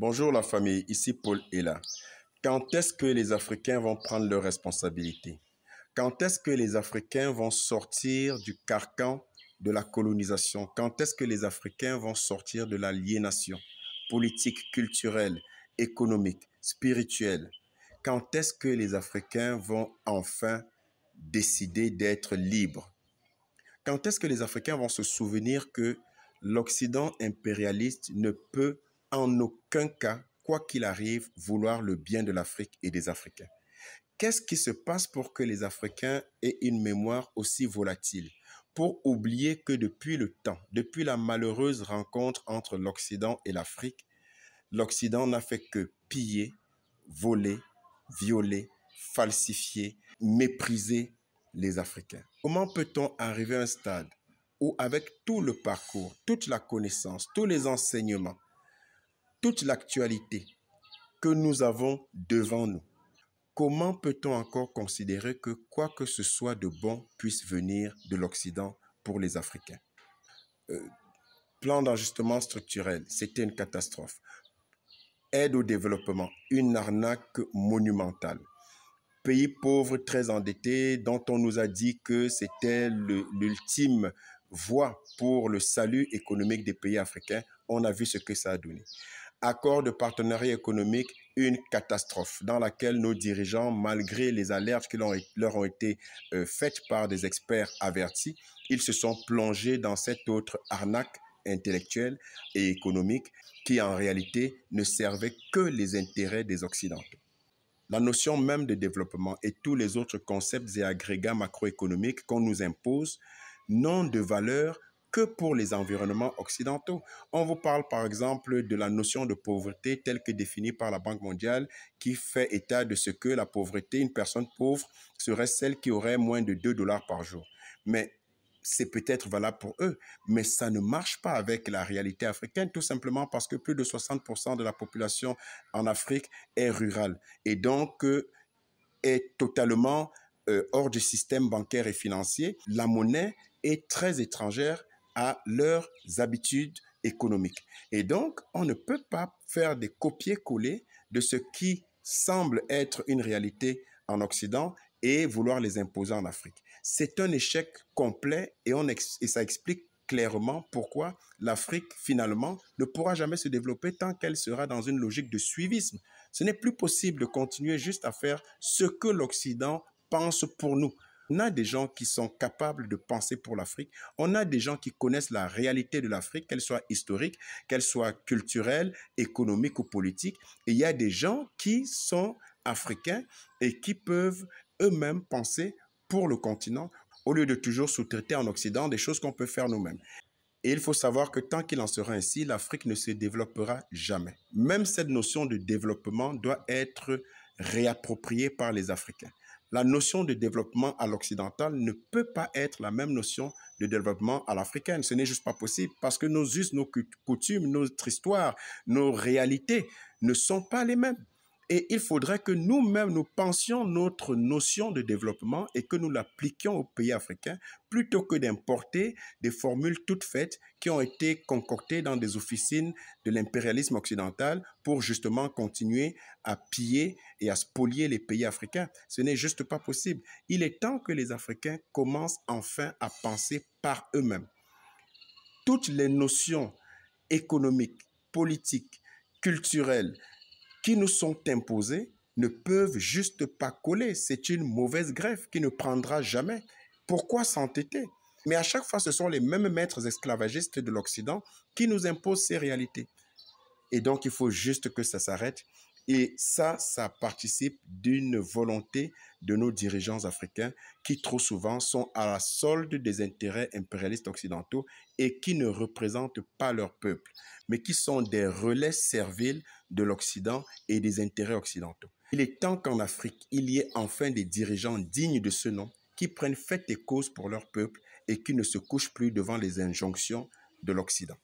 Bonjour la famille, ici Paul est là. Quand est-ce que les Africains vont prendre leurs responsabilités? Quand est-ce que les Africains vont sortir du carcan de la colonisation? Quand est-ce que les Africains vont sortir de l'aliénation politique, culturelle, économique, spirituelle? Quand est-ce que les Africains vont enfin décider d'être libres? Quand est-ce que les Africains vont se souvenir que l'Occident impérialiste ne peut en aucun cas, quoi qu'il arrive, vouloir le bien de l'Afrique et des Africains? Qu'est-ce qui se passe pour que les Africains aient une mémoire aussi volatile? Pour oublier que depuis le temps, depuis la malheureuse rencontre entre l'Occident et l'Afrique, l'Occident n'a fait que piller, voler, violer, falsifier, mépriser les Africains. Comment peut-on arriver à un stade où, avec tout le parcours, toute la connaissance, tous les enseignements, toute l'actualité que nous avons devant nous, comment peut-on encore considérer que quoi que ce soit de bon puisse venir de l'Occident pour les Africains? Plan d'ajustement structurel, c'était une catastrophe. Aide au développement, une arnaque monumentale. Pays pauvres, très endettés, dont on nous a dit que c'était l'ultime voie pour le salut économique des pays africains. On a vu ce que ça a donné. Accord de partenariat économique, une catastrophe dans laquelle nos dirigeants, malgré les alertes qui leur ont été faites par des experts avertis, ils se sont plongés dans cette autre arnaque intellectuelle et économique qui en réalité ne servait que les intérêts des Occidentaux. La notion même de développement et tous les autres concepts et agrégats macroéconomiques qu'on nous impose n'ont de valeur que pour les environnements occidentaux. On vous parle par exemple de la notion de pauvreté telle que définie par la Banque mondiale qui fait état de ce que la pauvreté, une personne pauvre serait celle qui aurait moins de 2 dollars par jour. Mais c'est peut-être valable pour eux, mais ça ne marche pas avec la réalité africaine, tout simplement parce que plus de 60% de la population en Afrique est rurale et donc est totalement hors du système bancaire et financier. La monnaie est très étrangère à leurs habitudes économiques. Et donc, on ne peut pas faire des copier-coller de ce qui semble être une réalité en Occident et vouloir les imposer en Afrique. C'est un échec complet et ça explique clairement pourquoi l'Afrique, finalement, ne pourra jamais se développer tant qu'elle sera dans une logique de suivisme. Ce n'est plus possible de continuer juste à faire ce que l'Occident pense pour nous. On a des gens qui sont capables de penser pour l'Afrique. On a des gens qui connaissent la réalité de l'Afrique, qu'elle soit historique, qu'elle soit culturelle, économique ou politique. Et il y a des gens qui sont africains et qui peuvent eux-mêmes penser pour le continent au lieu de toujours sous-traiter en Occident des choses qu'on peut faire nous-mêmes. Et il faut savoir que tant qu'il en sera ainsi, l'Afrique ne se développera jamais. Même cette notion de développement doit être réappropriée par les Africains. La notion de développement à l'occidental ne peut pas être la même notion de développement à l'africaine. Ce n'est juste pas possible parce que nos us, nos coutumes, notre histoire, nos réalités ne sont pas les mêmes. Et il faudrait que nous-mêmes, nous pensions notre notion de développement et que nous l'appliquions aux pays africains plutôt que d'importer des formules toutes faites qui ont été concoctées dans des officines de l'impérialisme occidental pour justement continuer à piller et à spolier les pays africains. Ce n'est juste pas possible. Il est temps que les Africains commencent enfin à penser par eux-mêmes. Toutes les notions économiques, politiques, culturelles, qui nous sont imposés ne peuvent juste pas coller. C'est une mauvaise greffe qui ne prendra jamais. Pourquoi s'entêter? Mais à chaque fois, ce sont les mêmes maîtres esclavagistes de l'Occident qui nous imposent ces réalités. Et donc, il faut juste que ça s'arrête. Et ça participe d'une volonté de nos dirigeants africains qui trop souvent sont à la solde des intérêts impérialistes occidentaux et qui ne représentent pas leur peuple, mais qui sont des relais serviles de l'Occident et des intérêts occidentaux. Il est temps qu'en Afrique, il y ait enfin des dirigeants dignes de ce nom qui prennent fait et cause pour leur peuple et qui ne se couchent plus devant les injonctions de l'Occident.